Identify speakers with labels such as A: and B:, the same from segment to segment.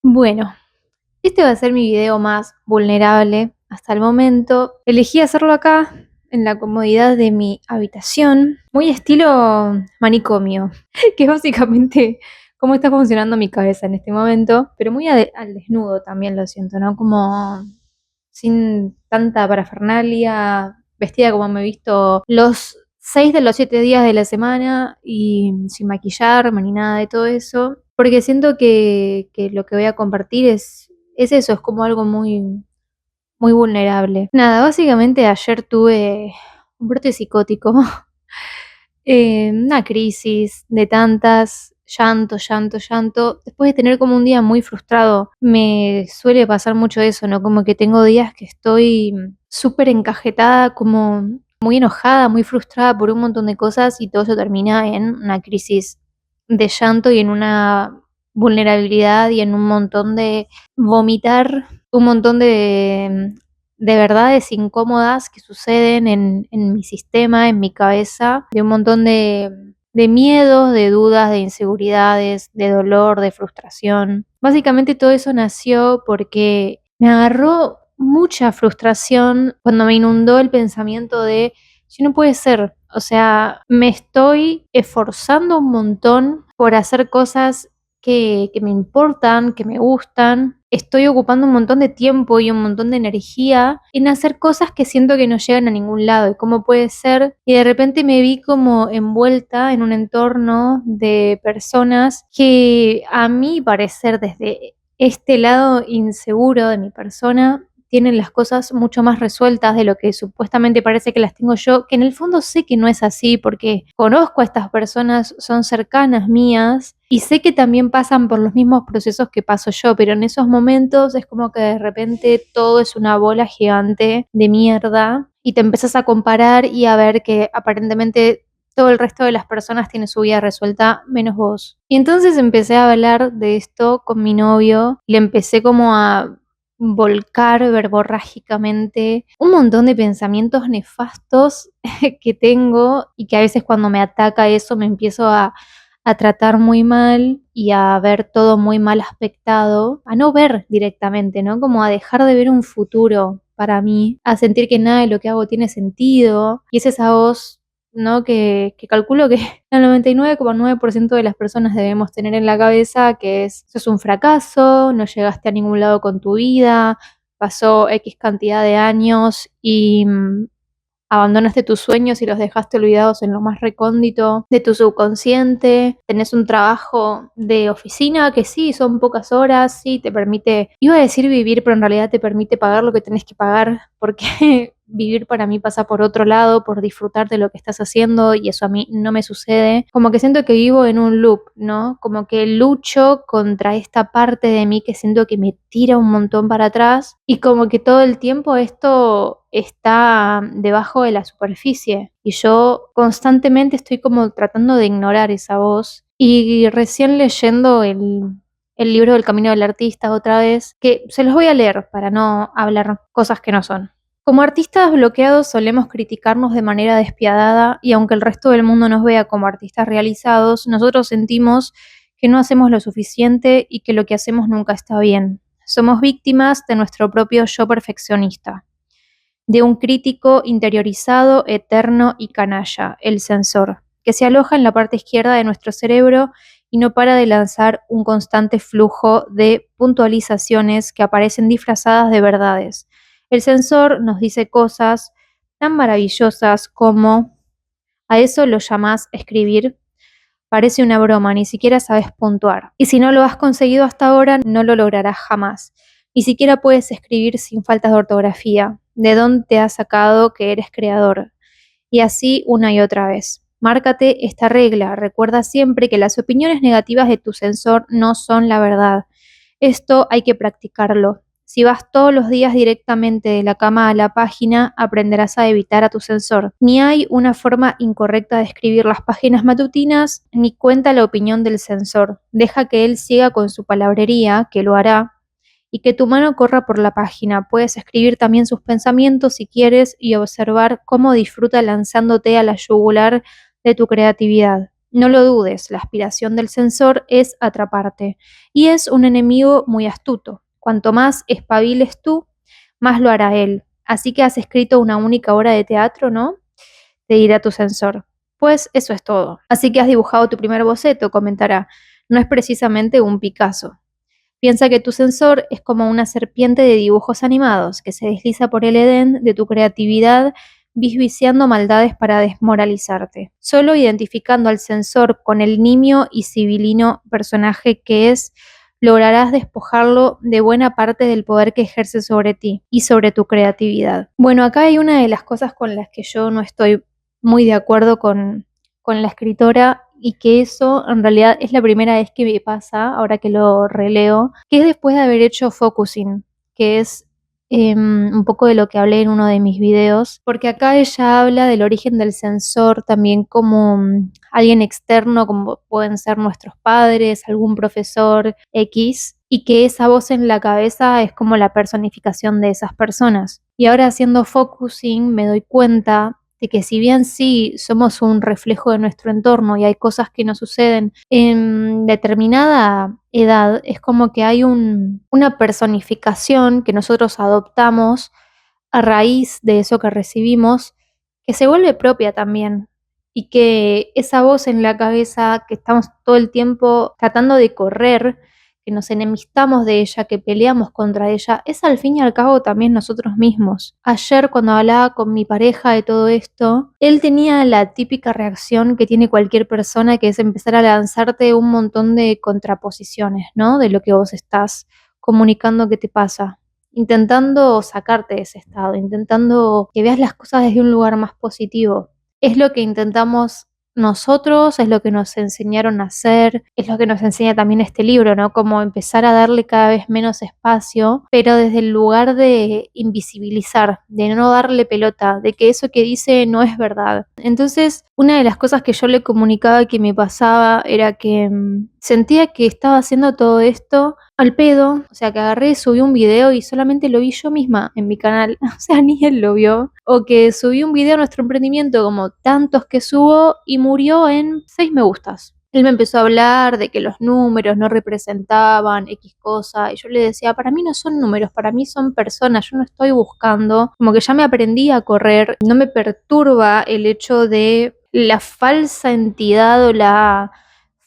A: Bueno, este va a ser mi video más vulnerable hasta el momento. Elegí hacerlo acá, en la comodidad de mi habitación, muy estilo manicomio, que es básicamente cómo está funcionando mi cabeza en este momento, pero muy al desnudo también lo siento, ¿no? Como sin tanta parafernalia, vestida como me he visto los 6 de los 7 días de la semana y sin maquillarme ni nada de todo eso, porque siento que lo que voy a compartir es eso, es como algo muy, muy vulnerable. Nada, básicamente ayer tuve un brote psicótico, una crisis de tantas, llanto, llanto, llanto. Después de tener como un día muy frustrado, me suele pasar mucho eso, ¿no? Como que tengo días que estoy súper encajetada, como muy enojada, muy frustrada por un montón de cosas y todo eso termina en una crisis de llanto y en una vulnerabilidad y en un montón de vomitar, un montón de verdades incómodas que suceden en mi sistema, en mi cabeza, de un montón de miedos, de dudas, de inseguridades, de dolor, de frustración. Básicamente todo eso nació porque me agarró mucha frustración cuando me inundó el pensamiento de, si no puede ser, o sea, me estoy esforzando un montón por hacer cosas que me importan, que me gustan. Estoy ocupando un montón de tiempo y un montón de energía en hacer cosas que siento que no llegan a ningún lado. ¿Y cómo puede ser? Y de repente me vi como envuelta en un entorno de personas que a mi parecer desde este lado inseguro de mi persona tienen las cosas mucho más resueltas de lo que supuestamente parece que las tengo yo, que en el fondo sé que no es así porque conozco a estas personas, son cercanas mías y sé que también pasan por los mismos procesos que paso yo, pero en esos momentos es como que de repente todo es una bola gigante de mierda y te empezás a comparar y a ver que aparentemente todo el resto de las personas tiene su vida resuelta menos vos. Y entonces empecé a hablar de esto con mi novio, le empecé como a volcar verborrágicamente un montón de pensamientos nefastos que tengo y que a veces cuando me ataca eso me empiezo a tratar muy mal y a ver todo muy mal aspectado, a no ver directamente, ¿no? Como a dejar de ver un futuro para mí, a sentir que nada de lo que hago tiene sentido y es esa voz, ¿no? Que calculo que el 99,9% de las personas debemos tener en la cabeza, que es, sos un fracaso, no llegaste a ningún lado con tu vida, pasó X cantidad de años y abandonaste tus sueños y los dejaste olvidados en lo más recóndito de tu subconsciente, tenés un trabajo de oficina que sí, son pocas horas, sí, te permite, iba a decir vivir, pero en realidad te permite pagar lo que tenés que pagar, porque vivir para mí pasa por otro lado, por disfrutar de lo que estás haciendo y eso a mí no me sucede. Como que siento que vivo en un loop, ¿no? Como que lucho contra esta parte de mí que siento que me tira un montón para atrás y como que todo el tiempo esto está debajo de la superficie y yo constantemente estoy como tratando de ignorar esa voz y recién leyendo el libro del Camino del Artista otra vez, que se los voy a leer para no hablar cosas que no son. Como artistas bloqueados solemos criticarnos de manera despiadada y aunque el resto del mundo nos vea como artistas realizados, nosotros sentimos que no hacemos lo suficiente y que lo que hacemos nunca está bien. Somos víctimas de nuestro propio yo perfeccionista, de un crítico interiorizado, eterno y canalla, el censor, que se aloja en la parte izquierda de nuestro cerebro y no para de lanzar un constante flujo de puntualizaciones que aparecen disfrazadas de verdades. El censor nos dice cosas tan maravillosas como: a eso lo llamás escribir, parece una broma, ni siquiera sabes puntuar. Y si no lo has conseguido hasta ahora, no lo lograrás jamás. Ni siquiera puedes escribir sin faltas de ortografía. ¿De dónde te has sacado que eres creador? Y así una y otra vez. Márcate esta regla. Recuerda siempre que las opiniones negativas de tu censor no son la verdad. Esto hay que practicarlo. Si vas todos los días directamente de la cama a la página, aprenderás a evitar a tu censor. Ni hay una forma incorrecta de escribir las páginas matutinas, ni cuenta la opinión del censor. Deja que él siga con su palabrería, que lo hará, y que tu mano corra por la página. Puedes escribir también sus pensamientos si quieres y observar cómo disfruta lanzándote a la yugular de tu creatividad. No lo dudes, la aspiración del sensor es atraparte y es un enemigo muy astuto. Cuanto más espabiles tú, más lo hará él. Así que has escrito una única obra de teatro, ¿no? Te dirá tu sensor. Pues eso es todo. Así que has dibujado tu primer boceto, comentará. No es precisamente un Picasso. Piensa que tu sensor es como una serpiente de dibujos animados que se desliza por el Edén de tu creatividad, visualizando maldades para desmoralizarte. Solo identificando al sensor con el nimio y civilino personaje que es, lograrás despojarlo de buena parte del poder que ejerce sobre ti y sobre tu creatividad. Bueno, acá hay una de las cosas con las que yo no estoy muy de acuerdo con la escritora, y que eso en realidad es la primera vez que me pasa, ahora que lo releo, que es después de haber hecho focusing, que es un poco de lo que hablé en uno de mis videos, porque acá ella habla del origen del sensor también como alguien externo, como pueden ser nuestros padres, algún profesor X, y que esa voz en la cabeza es como la personificación de esas personas. Y ahora haciendo focusing me doy cuenta de que si bien sí somos un reflejo de nuestro entorno y hay cosas que nos suceden en determinada edad, es como que hay una personificación que nosotros adoptamos a raíz de eso que recibimos, que se vuelve propia también. Y que esa voz en la cabeza que estamos todo el tiempo tratando de correr, que nos enemistamos de ella, que peleamos contra ella, es al fin y al cabo también nosotros mismos. Ayer cuando hablaba con mi pareja de todo esto, él tenía la típica reacción que tiene cualquier persona, que es empezar a lanzarte un montón de contraposiciones, ¿no? De lo que vos estás comunicando que te pasa, intentando sacarte de ese estado, intentando que veas las cosas desde un lugar más positivo. Es lo que intentamos nosotros, es lo que nos enseñaron a hacer, es lo que nos enseña también este libro, ¿no? Como empezar a darle cada vez menos espacio, pero desde el lugar de invisibilizar, de no darle pelota, de que eso que dice no es verdad. Entonces, una de las cosas que yo le comunicaba que me pasaba era que sentía que estaba haciendo todo esto al pedo, o sea, que agarré, subí un video y solamente lo vi yo misma en mi canal, o sea, ni él lo vio. O que subí un video a nuestro emprendimiento, como tantos que subo, y murió en 6 me gustas. Él me empezó a hablar de que los números no representaban X cosa, y yo le decía, para mí no son números, para mí son personas, yo no estoy buscando, como que ya me aprendí a correr, no me perturba el hecho de la falsa entidad o la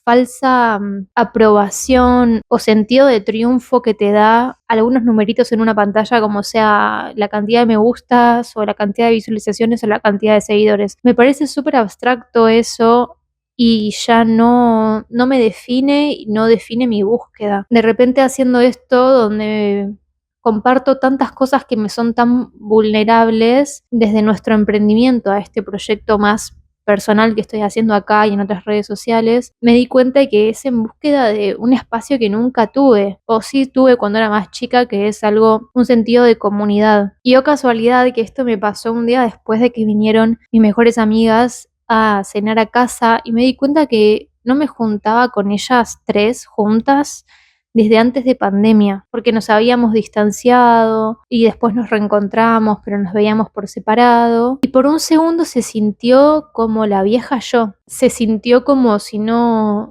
A: falsa aprobación o sentido de triunfo que te da algunos numeritos en una pantalla, como sea la cantidad de me gustas o la cantidad de visualizaciones o la cantidad de seguidores. Me parece súper abstracto eso y ya no me define y no define mi búsqueda. De repente haciendo esto donde comparto tantas cosas que me son tan vulnerables desde nuestro emprendimiento a este proyecto más personal que estoy haciendo acá y en otras redes sociales, me di cuenta de que es en búsqueda de un espacio que nunca tuve, o sí tuve cuando era más chica, que es algo, un sentido de comunidad. Y oh casualidad que esto me pasó un día después de que vinieron mis mejores amigas a cenar a casa y me di cuenta que no me juntaba con ellas tres juntas desde antes de pandemia, porque nos habíamos distanciado y después nos reencontramos, pero nos veíamos por separado. Y por un segundo se sintió como la vieja yo, se sintió como si no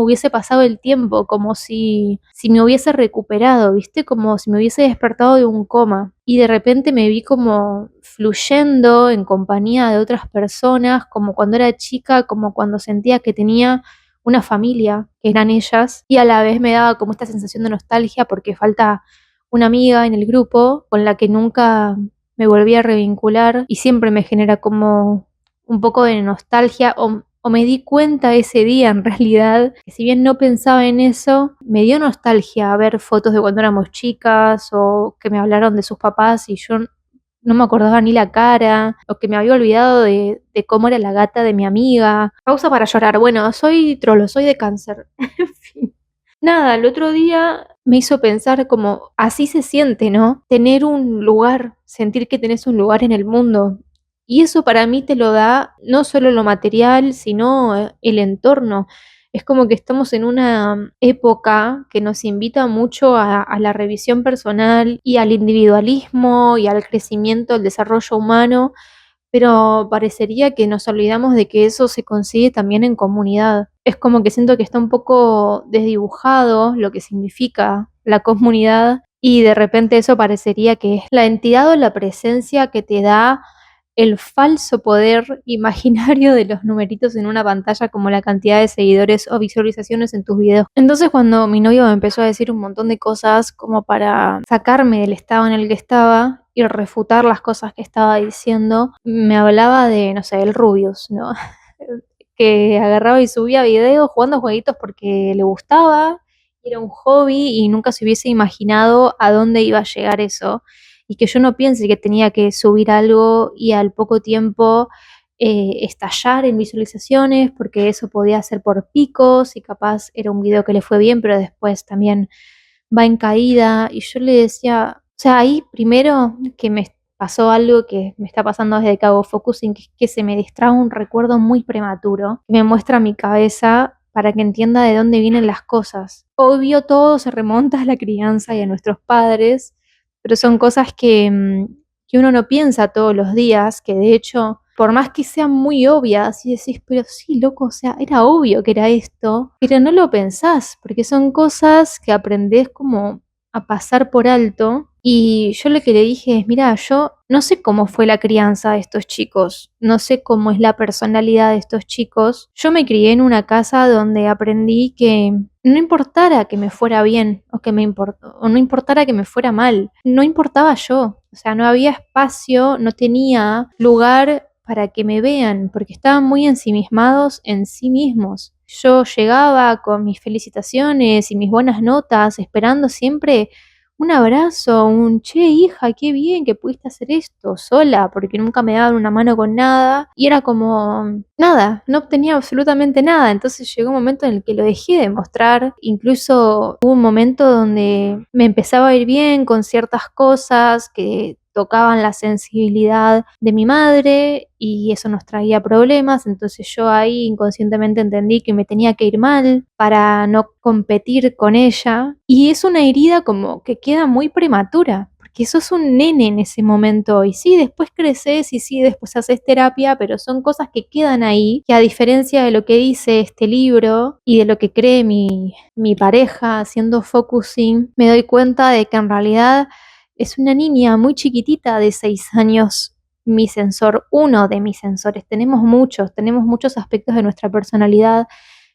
A: hubiese pasado el tiempo, como si me hubiese recuperado, ¿viste? Como si me hubiese despertado de un coma. Y de repente me vi como fluyendo en compañía de otras personas, como cuando era chica, como cuando sentía que tenía una familia, que eran ellas, y a la vez me daba como esta sensación de nostalgia porque falta una amiga en el grupo con la que nunca me volví a revincular y siempre me genera como un poco de nostalgia o me di cuenta ese día en realidad que si bien no pensaba en eso, me dio nostalgia ver fotos de cuando éramos chicas o que me hablaron de sus papás y yo no me acordaba ni la cara, o que me había olvidado de cómo era la gata de mi amiga. Pausa para llorar. Bueno, soy trolo, soy de cáncer. En fin. Nada, el otro día me hizo pensar como así se siente, ¿no? Tener un lugar, sentir que tenés un lugar en el mundo. Y eso para mí te lo da no solo lo material, sino el entorno. Es como que estamos en una época que nos invita mucho a la revisión personal y al individualismo y al crecimiento, al desarrollo humano, pero parecería que nos olvidamos de que eso se consigue también en comunidad. Es como que siento que está un poco desdibujado lo que significa la comunidad y de repente eso parecería que es la entidad o la presencia que te da el falso poder imaginario de los numeritos en una pantalla como la cantidad de seguidores o visualizaciones en tus videos. Entonces cuando mi novio me empezó a decir un montón de cosas como para sacarme del estado en el que estaba y refutar las cosas que estaba diciendo, me hablaba de, no sé, el Rubius, ¿no? Que agarraba y subía videos jugando jueguitos porque le gustaba, era un hobby y nunca se hubiese imaginado a dónde iba a llegar eso. Y que yo no piense que tenía que subir algo y al poco tiempo estallar en visualizaciones, porque eso podía ser por picos y capaz era un video que le fue bien, pero después también va en caída. Y yo le decía, o sea, ahí primero que me pasó algo que me está pasando desde que hago focusing, que es que se me distrae un recuerdo muy prematuro, que me muestra mi cabeza para que entienda de dónde vienen las cosas. Obvio, todo se remonta a la crianza y a nuestros padres, pero son cosas que uno no piensa todos los días, que de hecho, por más que sean muy obvias, y decís, pero sí, loco, o sea, era obvio que era esto, pero no lo pensás, porque son cosas que aprendés como a pasar por alto. Y yo lo que le dije es, mira, yo no sé cómo fue la crianza de estos chicos, no sé cómo es la personalidad de estos chicos. Yo me crié en una casa donde aprendí que no importara que me fuera bien o o no importara que me fuera mal, no importaba yo. O sea, no había espacio, no tenía lugar para que me vean, porque estaban muy ensimismados en sí mismos. Yo llegaba con mis felicitaciones y mis buenas notas, esperando siempre un abrazo, un che, hija, qué bien que pudiste hacer esto sola, porque nunca me daban una mano con nada. Y era como nada, no obtenía absolutamente nada. Entonces llegó un momento en el que lo dejé de mostrar. Incluso hubo un momento donde me empezaba a ir bien con ciertas cosas que tocaban la sensibilidad de mi madre y eso nos traía problemas, entonces yo ahí inconscientemente entendí que me tenía que ir mal para no competir con ella y es una herida como que queda muy prematura, porque sos un nene en ese momento y sí, después creces y sí, después haces terapia, pero son cosas que quedan ahí, que a diferencia de lo que dice este libro y de lo que cree mi pareja haciendo focusing, me doy cuenta de que en realidad es una niña muy chiquitita de 6 años, mi sensor, uno de mis sensores. Tenemos muchos aspectos de nuestra personalidad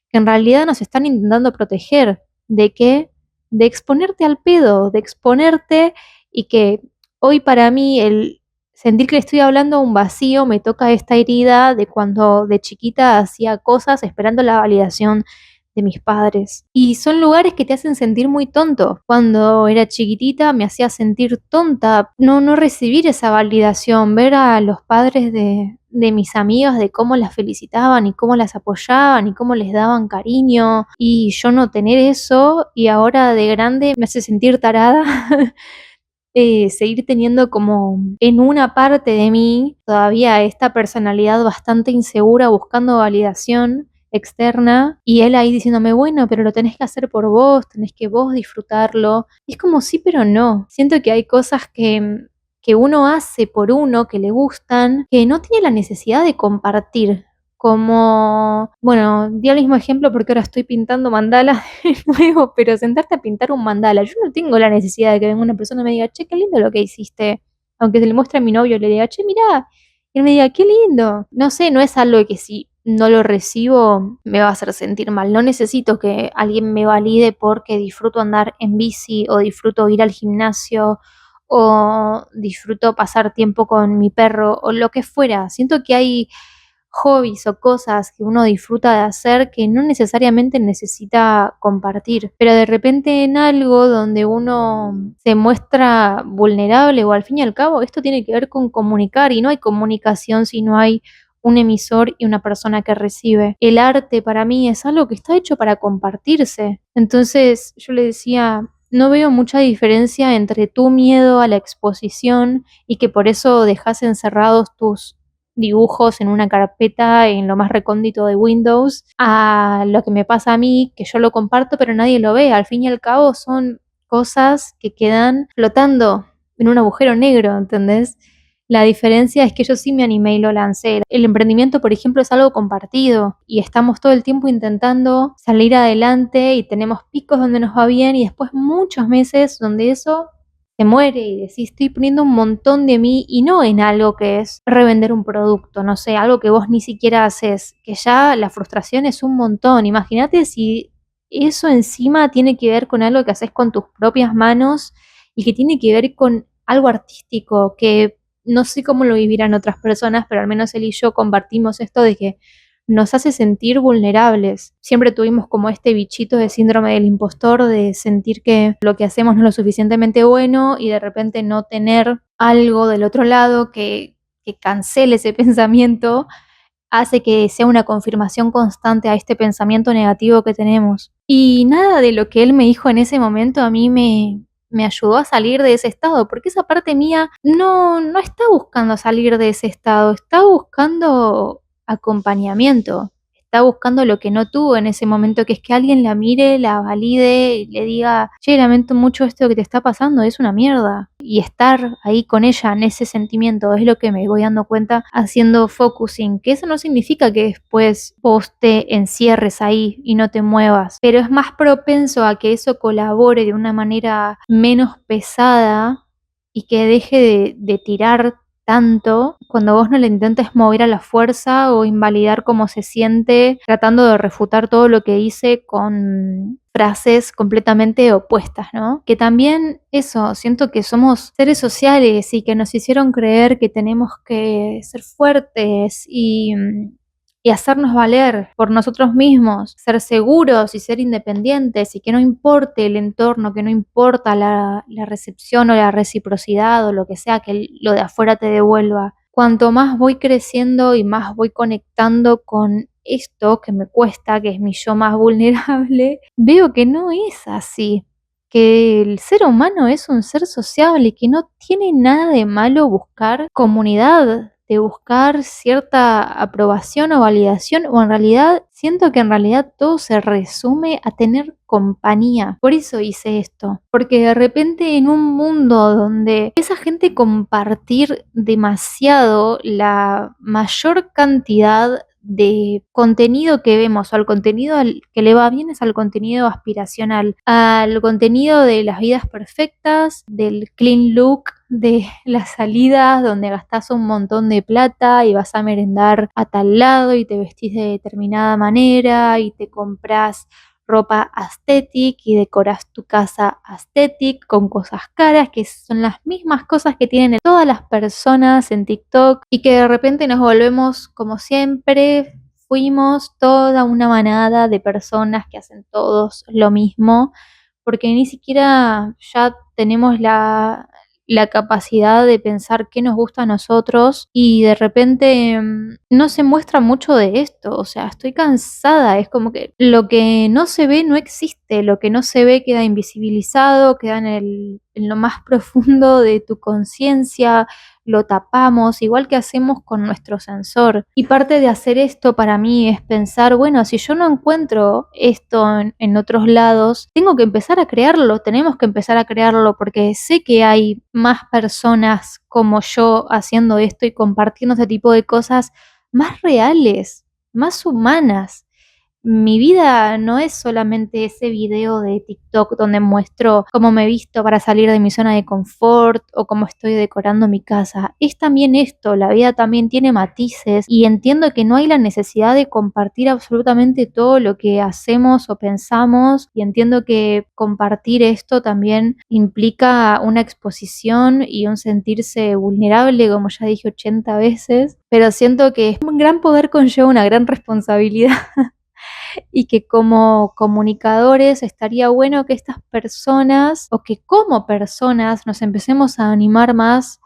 A: que en realidad nos están intentando proteger. ¿De qué? De exponerte al pedo, de exponerte y que hoy para mí el sentir que le estoy hablando a un vacío me toca esta herida de cuando de chiquita hacía cosas esperando la validación de mis padres. Y son lugares que te hacen sentir muy tonto. Cuando era chiquitita me hacía sentir tonta, no recibir esa validación, ver a los padres de mis amigas, de cómo las felicitaban y cómo las apoyaban y cómo les daban cariño y yo no tener eso y ahora de grande me hace sentir tarada. Seguir teniendo como en una parte de mí todavía esta personalidad bastante insegura buscando validación externa y él ahí diciéndome, bueno, pero lo tenés que hacer por vos, tenés que vos disfrutarlo. Y es como sí, pero no. Siento que hay cosas que uno hace por uno, que le gustan, que no tiene la necesidad de compartir. Como, bueno, di el mismo ejemplo porque ahora estoy pintando mandalas de nuevo, pero sentarte a pintar un mandala, yo no tengo la necesidad de que venga una persona y me diga, che, qué lindo lo que hiciste. Aunque se le muestre a mi novio, le diga, che, mirá, y él me diga, qué lindo. No sé, no es algo que si no lo recibo me va a hacer sentir mal. No necesito que alguien me valide porque disfruto andar en bici o disfruto ir al gimnasio o disfruto pasar tiempo con mi perro o lo que fuera. Siento que hay hobbies o cosas que uno disfruta de hacer que no necesariamente necesita compartir, pero de repente en algo donde uno se muestra vulnerable o al fin y al cabo esto tiene que ver con comunicar y no hay comunicación si no hay un emisor y una persona que recibe. El arte para mí es algo que está hecho para compartirse. Entonces yo le decía, no veo mucha diferencia entre tu miedo a la exposición y que por eso dejas encerrados tus dibujos en una carpeta en lo más recóndito de Windows, a lo que me pasa a mí, que yo lo comparto pero nadie lo ve. Al fin y al cabo son cosas que quedan flotando en un agujero negro, ¿entendés? La diferencia es que yo sí me animé y lo lancé. El emprendimiento, por ejemplo, es algo compartido y estamos todo el tiempo intentando salir adelante y tenemos picos donde nos va bien y después muchos meses donde eso se muere y decís, estoy poniendo un montón de mí y no en algo que es revender un producto, no sé, algo que vos ni siquiera haces, que ya la frustración es un montón. Imagínate si eso encima tiene que ver con algo que haces con tus propias manos y que tiene que ver con algo artístico, que no sé cómo lo vivirán otras personas, pero al menos él y yo compartimos esto de que nos hace sentir vulnerables. Siempre tuvimos como este bichito de síndrome del impostor, de sentir que lo que hacemos no es lo suficientemente bueno y de repente no tener algo del otro lado que cancele ese pensamiento hace que sea una confirmación constante a este pensamiento negativo que tenemos. Y nada de lo que él me dijo en ese momento a mí me ayudó a salir de ese estado, porque esa parte mía no está buscando salir de ese estado, está buscando acompañamiento, está buscando lo que no tuvo en ese momento, que es que alguien la mire, la valide y le diga, che, lamento mucho esto que te está pasando, es una mierda. Y estar ahí con ella en ese sentimiento es lo que me voy dando cuenta haciendo focusing, que eso no significa que después vos te encierres ahí y no te muevas, pero es más propenso a que eso colabore de una manera menos pesada y que deje de tirar tanto cuando vos no le intentes mover a la fuerza o invalidar cómo se siente, tratando de refutar todo lo que dice con frases completamente opuestas, ¿no? Que también eso, siento que somos seres sociales y que nos hicieron creer que tenemos que ser fuertes y hacernos valer por nosotros mismos, ser seguros y ser independientes y que no importe el entorno, que no importa la recepción o la reciprocidad o lo que sea que lo de afuera te devuelva. Cuanto más voy creciendo y más voy conectando con esto que me cuesta, que es mi yo más vulnerable, veo que no es así, que el ser humano es un ser sociable y que no tiene nada de malo buscar comunidad, de buscar cierta aprobación o validación, o en realidad siento que en realidad todo se resume a tener compañía. Por eso hice esto, porque de repente en un mundo donde esa gente compartir demasiado la mayor cantidad de contenido que vemos o al contenido que le va bien es al contenido aspiracional, al contenido de las vidas perfectas, del clean look, de las salidas donde gastás un montón de plata y vas a merendar a tal lado y te vestís de determinada manera y te compras ropa aesthetic y decoras tu casa aesthetic con cosas caras que son las mismas cosas que tienen todas las personas en TikTok y que de repente nos volvemos como siempre fuimos toda una manada de personas que hacen todos lo mismo porque ni siquiera ya tenemos la capacidad de pensar qué nos gusta a nosotros y de repente no se muestra mucho de esto, o sea, estoy cansada, es como que lo que no se ve no existe, lo que no se ve queda invisibilizado, queda en lo más profundo de tu conciencia, lo tapamos, igual que hacemos con nuestro sensor. Y parte de hacer esto para mí es pensar, bueno, si yo no encuentro esto en otros lados, tengo que empezar a crearlo, tenemos que empezar a crearlo porque sé que hay más personas como yo haciendo esto y compartiendo este tipo de cosas más reales, más humanas. Mi vida no es solamente ese video de TikTok donde muestro cómo me visto para salir de mi zona de confort o cómo estoy decorando mi casa. Es también esto, la vida también tiene matices y entiendo que no hay la necesidad de compartir absolutamente todo lo que hacemos o pensamos y entiendo que compartir esto también implica una exposición y un sentirse vulnerable, como ya dije 80 veces, pero siento que un gran poder conlleva una gran responsabilidad. Y que como comunicadores estaría bueno que estas personas o que como personas nos empecemos a animar más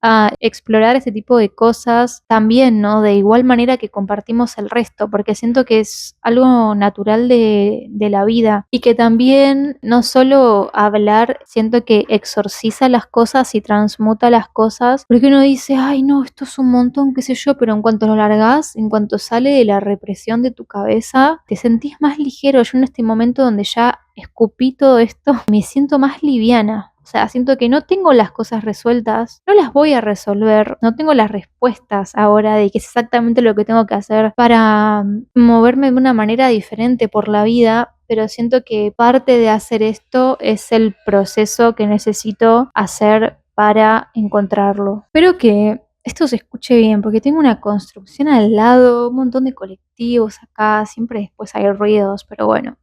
A: a explorar este tipo de cosas también, ¿no? De igual manera que compartimos el resto, porque siento que es algo natural de la vida y que también no solo hablar, siento que exorciza las cosas y transmuta las cosas, porque uno dice, ay no, esto es un montón, qué sé yo, pero en cuanto lo largás, en cuanto sale de la represión de tu cabeza, te sentís más ligero. Yo en este momento donde ya escupí todo esto, me siento más liviana. O sea, siento que no tengo las cosas resueltas, no las voy a resolver, no tengo las respuestas ahora de qué es exactamente lo que tengo que hacer para moverme de una manera diferente por la vida, pero siento que parte de hacer esto es el proceso que necesito hacer para encontrarlo. Espero que esto se escuche bien, porque tengo una construcción al lado, un montón de colectivos acá, siempre después hay ruidos, pero bueno.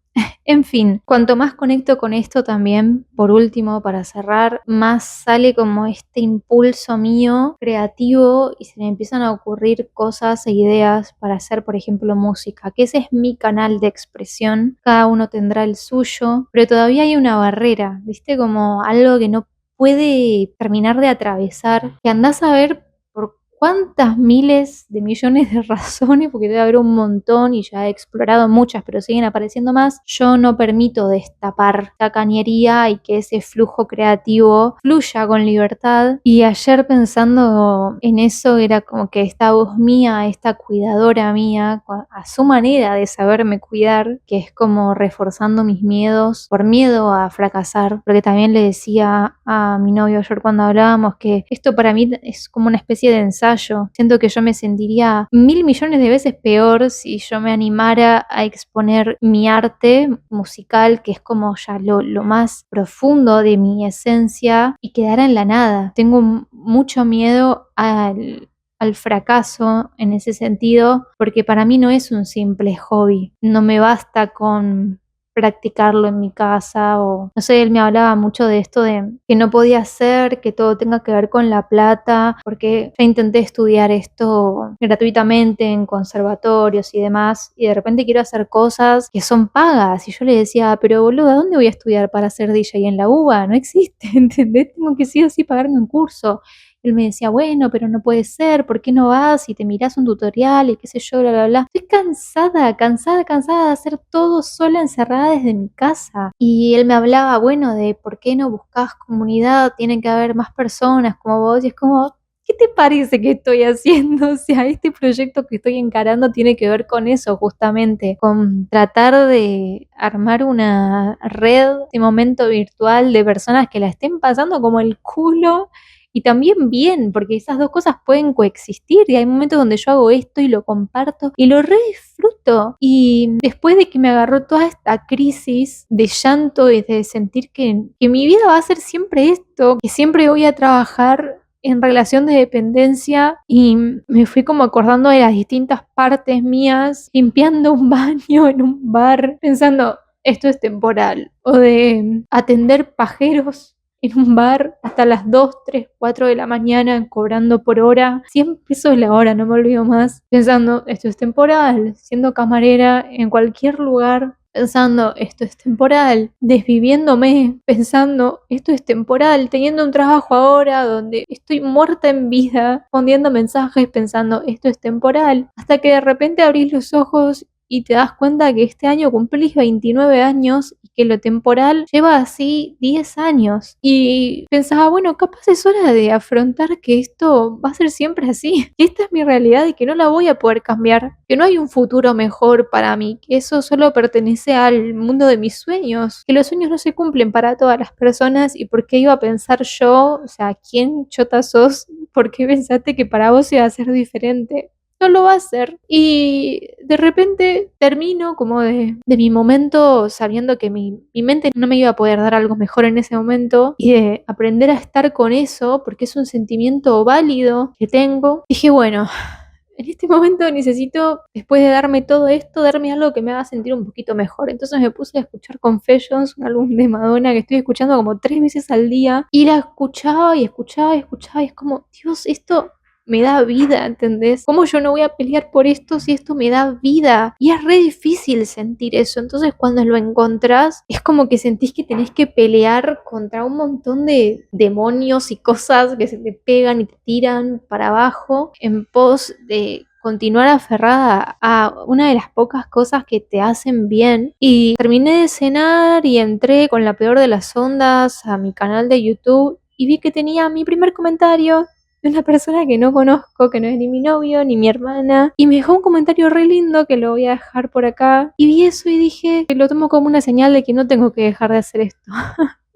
A: En fin, cuanto más conecto con esto también, por último, para cerrar, más sale como este impulso mío creativo y se me empiezan a ocurrir cosas e ideas para hacer, por ejemplo, música, que ese es mi canal de expresión, cada uno tendrá el suyo, pero todavía hay una barrera, ¿viste? Como algo que no puede terminar de atravesar, que andás a ver por cuántas miles de millones de razones, porque debe haber un montón y ya he explorado muchas, pero siguen apareciendo más. Yo no permito destapar la cañería y que ese flujo creativo fluya con libertad. Y ayer pensando en eso, era como que esta voz mía, esta cuidadora mía, a su manera de saberme cuidar, que es como reforzando mis miedos por miedo a fracasar, porque también le decía a mi novio ayer cuando hablábamos que esto para mí es como una especie de ensayo. Siento que yo me sentiría 1.000 millones de veces peor si yo me animara a exponer mi arte musical, que es como ya lo más profundo de mi esencia, y quedara en la nada. Tengo mucho miedo al fracaso en ese sentido, porque para mí no es un simple hobby. No me basta con practicarlo en mi casa o no sé, él me hablaba mucho de esto de que no podía hacer, que todo tenga que ver con la plata, porque ya intenté estudiar esto gratuitamente en conservatorios y demás, y de repente quiero hacer cosas que son pagas, y yo le decía, pero boludo, ¿a dónde voy a estudiar para ser DJ en la UBA? No existe, ¿entendés? Tengo que sí o sí pagarme un curso. Él me decía, bueno, pero no puede ser, ¿por qué no vas y te mirás un tutorial y qué sé yo, bla, bla, bla? Estoy cansada de hacer todo sola, encerrada desde mi casa. Y él me hablaba, bueno, de por qué no buscas comunidad, tienen que haber más personas como vos, y es como, ¿qué te parece que estoy haciendo? O sea, este proyecto que estoy encarando tiene que ver con eso, justamente, con tratar de armar una red de momento virtual de personas que la estén pasando como el culo y también bien, porque esas dos cosas pueden coexistir y hay momentos donde yo hago esto y lo comparto y lo re disfruto. Y después de que me agarró toda esta crisis de llanto y de sentir que mi vida va a ser siempre esto, que siempre voy a trabajar en relación de dependencia, y me fui como acordando de las distintas partes mías, limpiando un baño en un bar, pensando, esto es temporal, o de atender pajeros en un bar hasta las 2, 3, 4 de la mañana cobrando por hora, 100 pesos la hora, no me olvido más, pensando, esto es temporal, siendo camarera en cualquier lugar, pensando, esto es temporal, desviviéndome, pensando, esto es temporal, teniendo un trabajo ahora donde estoy muerta en vida, respondiendo mensajes, pensando, esto es temporal, hasta que de repente abrís los ojos y te das cuenta que este año cumplís 29 años y que lo temporal lleva así 10 años. Y pensaba, bueno, capaz es hora de afrontar que esto va a ser siempre así, que esta es mi realidad y que no la voy a poder cambiar, que no hay un futuro mejor para mí, que eso solo pertenece al mundo de mis sueños, que los sueños no se cumplen para todas las personas y por qué iba a pensar yo, o sea, ¿quién chota sos? ¿Por qué pensaste que para vos iba a ser diferente? No lo va a hacer. Y de repente termino como de mi momento sabiendo que mi mente no me iba a poder dar algo mejor en ese momento y de aprender a estar con eso porque es un sentimiento válido que tengo. Dije, bueno, en este momento necesito, después de darme todo esto, darme algo que me haga sentir un poquito mejor. Entonces me puse a escuchar Confessions, un álbum de Madonna que estoy escuchando como 3 veces al día, y la escuchaba y escuchaba y escuchaba y es como, Dios, esto me da vida, ¿entendés? ¿Cómo yo no voy a pelear por esto si esto me da vida? Y es re difícil sentir eso. Entonces cuando lo encontrás, es como que sentís que tenés que pelear contra un montón de demonios y cosas que se te pegan y te tiran para abajo en pos de continuar aferrada a una de las pocas cosas que te hacen bien. Y terminé de cenar y entré con la peor de las ondas a mi canal de YouTube y vi que tenía mi primer comentario de una persona que no conozco, que no es ni mi novio ni mi hermana, y me dejó un comentario re lindo que lo voy a dejar por acá, y vi eso y dije que lo tomo como una señal de que no tengo que dejar de hacer esto.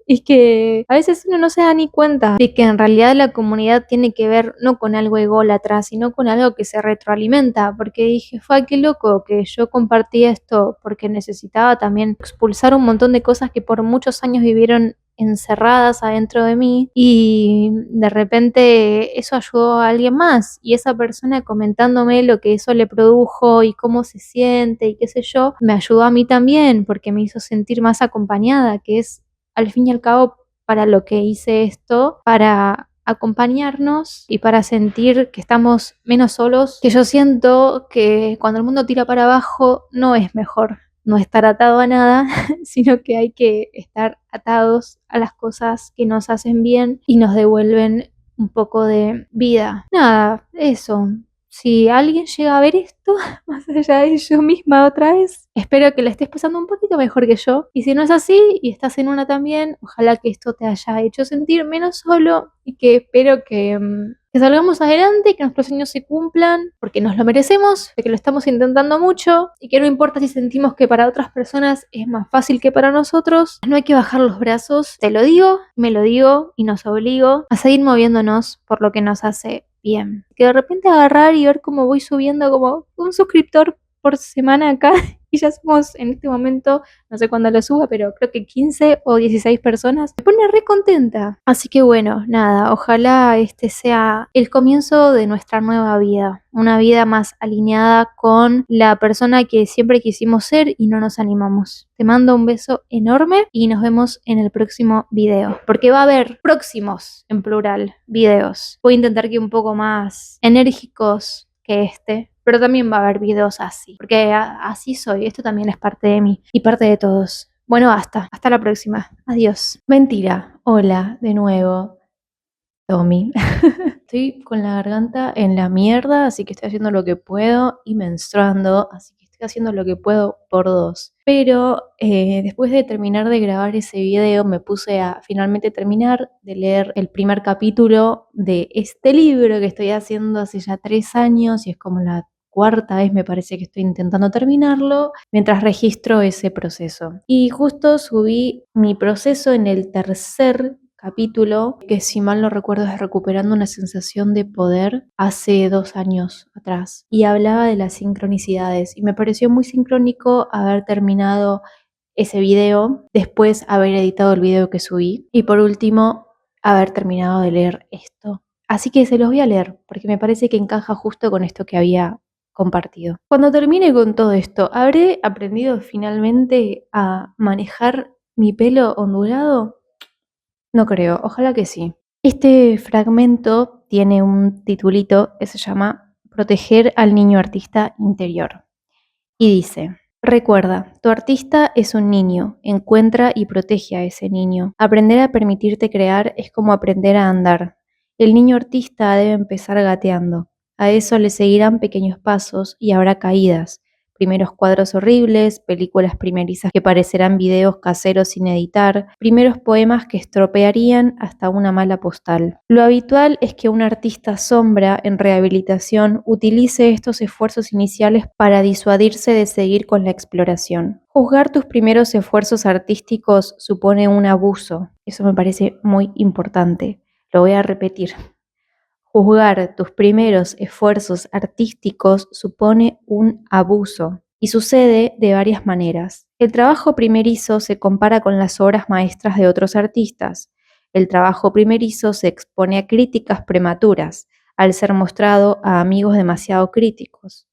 A: Y que a veces uno no se da ni cuenta de que en realidad la comunidad tiene que ver no con algo ególatra, sino con algo que se retroalimenta, porque dije, fue qué loco que yo compartí esto porque necesitaba también expulsar un montón de cosas que por muchos años vivieron encerradas adentro de mí y de repente eso ayudó a alguien más y esa persona comentándome lo que eso le produjo y cómo se siente y qué sé yo, me ayudó a mí también porque me hizo sentir más acompañada, que es al fin y al cabo para lo que hice esto, para acompañarnos y para sentir que estamos menos solos, que yo siento que cuando el mundo tira para abajo no es mejor no estar atado a nada, sino que hay que estar atados a las cosas que nos hacen bien y nos devuelven un poco de vida. Nada, eso. Si alguien llega a ver esto, más allá de yo misma otra vez, espero que la estés pasando un poquito mejor que yo. Y si no es así y estás en una también, ojalá que esto te haya hecho sentir menos solo y que espero que salgamos adelante, que nuestros sueños se cumplan, porque nos lo merecemos, de que lo estamos intentando mucho y que no importa si sentimos que para otras personas es más fácil que para nosotros, no hay que bajar los brazos. Te lo digo, me lo digo y nos obligo a seguir moviéndonos por lo que nos hace bien. Que de repente agarrar y ver cómo voy subiendo como un suscriptor por semana acá y ya somos en este momento, no sé cuándo lo suba, pero creo que 15 o 16 personas, me pone re contenta. Así que bueno, nada, ojalá este sea el comienzo de nuestra nueva vida, una vida más alineada con la persona que siempre quisimos ser y no nos animamos. Te mando un beso enorme y nos vemos en el próximo video, porque va a haber próximos, en plural, videos. Voy a intentar que un poco más enérgicos que este, pero también va a haber videos así, porque así soy, esto también es parte de mí y parte de todos. Bueno, hasta la próxima. Adiós. Mentira, hola de nuevo, Tommy. Estoy con la garganta en la mierda, así que estoy haciendo lo que puedo y menstruando, así que estoy haciendo lo que puedo por dos. Pero después de terminar de grabar ese video, me puse a finalmente terminar de leer el primer capítulo de este libro que estoy haciendo hace ya 3 años y es como la cuarta vez me parece que estoy intentando terminarlo mientras registro ese proceso. Y justo subí mi proceso en el tercer capítulo, que si mal no recuerdo es recuperando una sensación de poder hace 2 años atrás. Y hablaba de las sincronicidades y me pareció muy sincrónico haber terminado ese video, después haber editado el video que subí y por último haber terminado de leer esto. Así que se los voy a leer porque me parece que encaja justo con esto que había compartido. Cuando termine con todo esto, ¿habré aprendido finalmente a manejar mi pelo ondulado? No creo, ojalá que sí. Este fragmento tiene un titulito que se llama Proteger al niño artista interior. Y dice, recuerda, tu artista es un niño, encuentra y protege a ese niño. Aprender a permitirte crear es como aprender a andar. El niño artista debe empezar gateando. A eso le seguirán pequeños pasos y habrá caídas. Primeros cuadros horribles, películas primerizas que parecerán videos caseros sin editar, primeros poemas que estropearían hasta una mala postal. Lo habitual es que un artista sombra en rehabilitación utilice estos esfuerzos iniciales para disuadirse de seguir con la exploración. Juzgar tus primeros esfuerzos artísticos supone un abuso. Eso me parece muy importante. Lo voy a repetir. Juzgar tus primeros esfuerzos artísticos supone un abuso y sucede de varias maneras. El trabajo primerizo se compara con las obras maestras de otros artistas. El trabajo primerizo se expone a críticas prematuras, al ser mostrado a amigos demasiado críticos.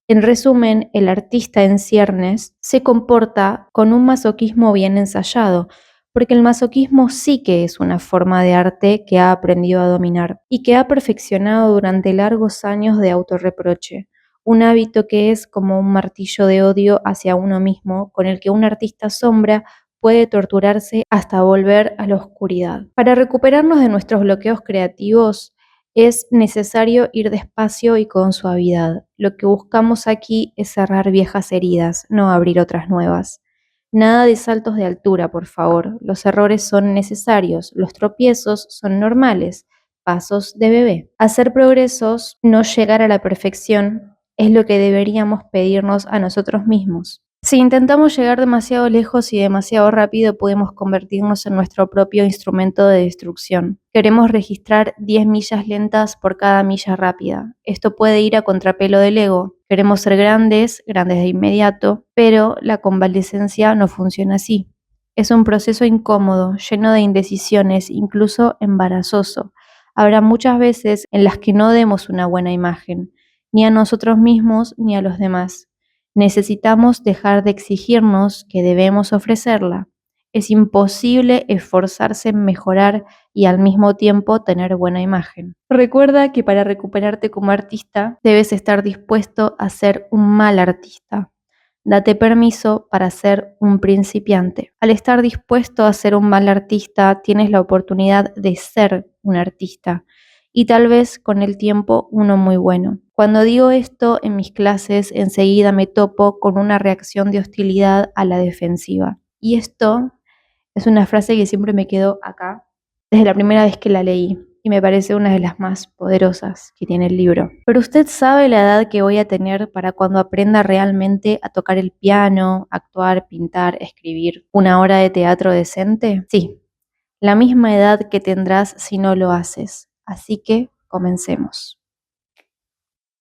A: En resumen, el artista en ciernes se comporta con un masoquismo bien ensayado, porque el masoquismo sí que es una forma de arte que ha aprendido a dominar y que ha perfeccionado durante largos años de autorreproche, un hábito que es como un martillo de odio hacia uno mismo, con el que un artista sombra puede torturarse hasta volver a la oscuridad. Para recuperarnos de nuestros bloqueos creativos, es necesario ir despacio y con suavidad. Lo que buscamos aquí es cerrar viejas heridas, no abrir otras nuevas. Nada de saltos de altura, por favor. Los errores son necesarios, los tropiezos son normales, pasos de bebé. Hacer progresos, no llegar a la perfección, es lo que deberíamos pedirnos a nosotros mismos. Si intentamos llegar demasiado lejos y demasiado rápido, podemos convertirnos en nuestro propio instrumento de destrucción. Queremos registrar 10 millas lentas por cada milla rápida. Esto puede ir a contrapelo del ego. Queremos ser grandes, grandes de inmediato, pero la convalescencia no funciona así. Es un proceso incómodo, lleno de indecisiones, incluso embarazoso. Habrá muchas veces en las que no demos una buena imagen, ni a nosotros mismos ni a los demás. Necesitamos dejar de exigirnos que debemos ofrecerla. Es imposible esforzarse en mejorar y al mismo tiempo tener buena imagen. Recuerda que para recuperarte como artista debes estar dispuesto a ser un mal artista. Date permiso para ser un principiante. Al estar dispuesto a ser un mal artista, tienes la oportunidad de ser un artista y tal vez con el tiempo uno muy bueno. Cuando digo esto en mis clases, enseguida me topo con una reacción de hostilidad a la defensiva. Y esto es una frase que siempre me quedó acá desde la primera vez que la leí y me parece una de las más poderosas que tiene el libro. Pero usted sabe la edad que voy a tener para cuando aprenda realmente a tocar el piano, actuar, pintar, escribir una obra de teatro decente. Sí, la misma edad que tendrás si no lo haces. Así que comencemos.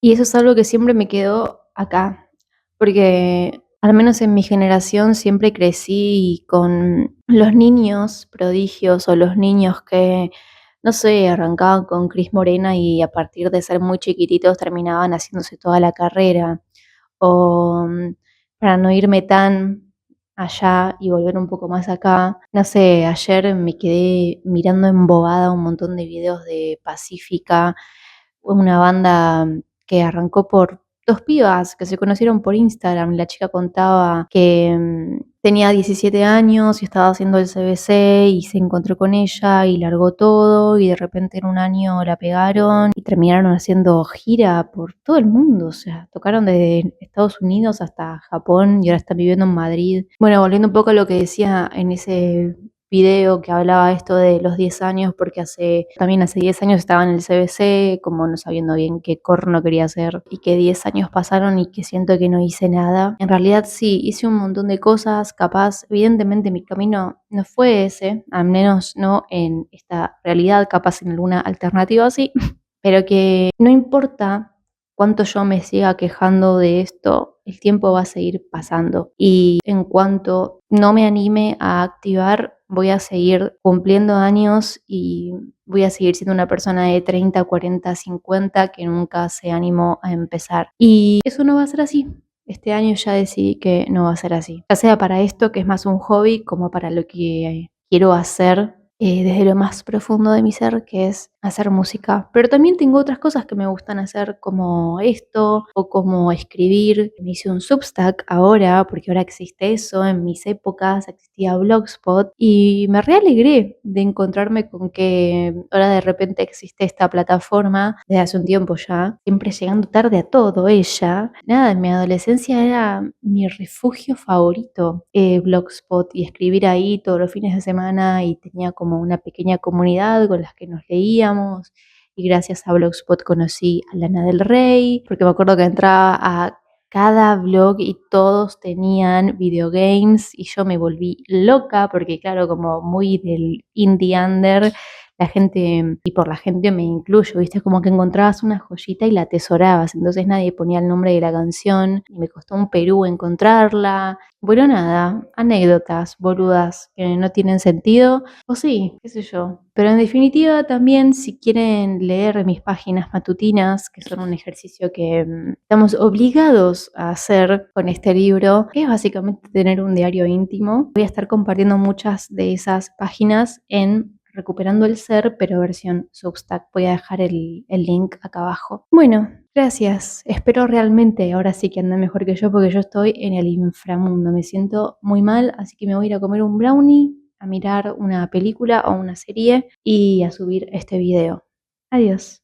A: Y eso es algo que siempre me quedó acá, porque al menos en mi generación siempre crecí con los niños prodigios o los niños que, no sé, arrancaban con Cris Morena y a partir de ser muy chiquititos terminaban haciéndose toda la carrera. O para no irme tan allá y volver un poco más acá, no sé, ayer me quedé mirando embobada un montón de videos de Pacífica, una banda que arrancó por dos pibas que se conocieron por Instagram. La chica contaba que tenía 17 años y estaba haciendo el CBC y se encontró con ella y largó todo y de repente en un año la pegaron y terminaron haciendo gira por todo el mundo. O sea, tocaron desde Estados Unidos hasta Japón y ahora están viviendo en Madrid. Bueno, volviendo un poco a lo que decía en ese video que hablaba esto de los 10 años, porque también hace 10 años estaba en el CBC, como no sabiendo bien qué corno quería hacer, y que 10 años pasaron y que siento que no hice nada. En realidad sí, hice un montón de cosas, capaz, evidentemente mi camino no fue ese, al menos no en esta realidad, capaz en alguna alternativa así, pero que no importa cuánto yo me siga quejando de esto, el tiempo va a seguir pasando. Y en cuanto no me anime a activar, voy a seguir cumpliendo años y voy a seguir siendo una persona de 30, 40, 50 que nunca se animó a empezar. Y eso no va a ser así. Este año ya decidí que no va a ser así. Ya sea para esto, que es más un hobby, como para lo que quiero hacer desde lo más profundo de mi ser, que es hacer música. Pero también tengo otras cosas que me gustan hacer, como esto, o como escribir. Me hice un Substack ahora, porque ahora existe eso. En mis épocas existía Blogspot, y me realegré de encontrarme con que ahora de repente existe esta plataforma desde hace un tiempo ya, siempre llegando tarde a todo ella. Nada, en mi adolescencia era mi refugio favorito, Blogspot, y escribir ahí todos los fines de semana, y tenía como una pequeña comunidad con las que nos leíamos, y gracias a Blogspot conocí a Lana del Rey, porque me acuerdo que entraba a cada blog y todos tenían videogames y yo me volví loca porque claro, como muy del indie under, la gente, y por la gente me incluyo, viste, como que encontrabas una joyita y la atesorabas, entonces nadie ponía el nombre de la canción y me costó un Perú encontrarla. Bueno, nada, anécdotas boludas que no tienen sentido, o sí, qué sé yo. Pero en definitiva también, si quieren leer mis páginas matutinas, que son un ejercicio que estamos obligados a hacer con este libro, que es básicamente tener un diario íntimo, voy a estar compartiendo muchas de esas páginas en Recuperando el Ser, pero versión Substack. Voy a dejar el link acá abajo. Bueno, gracias. Espero realmente ahora sí que ande mejor que yo, porque yo estoy en el inframundo. Me siento muy mal, así que me voy a ir a comer un brownie, a mirar una película o una serie y a subir este video. Adiós.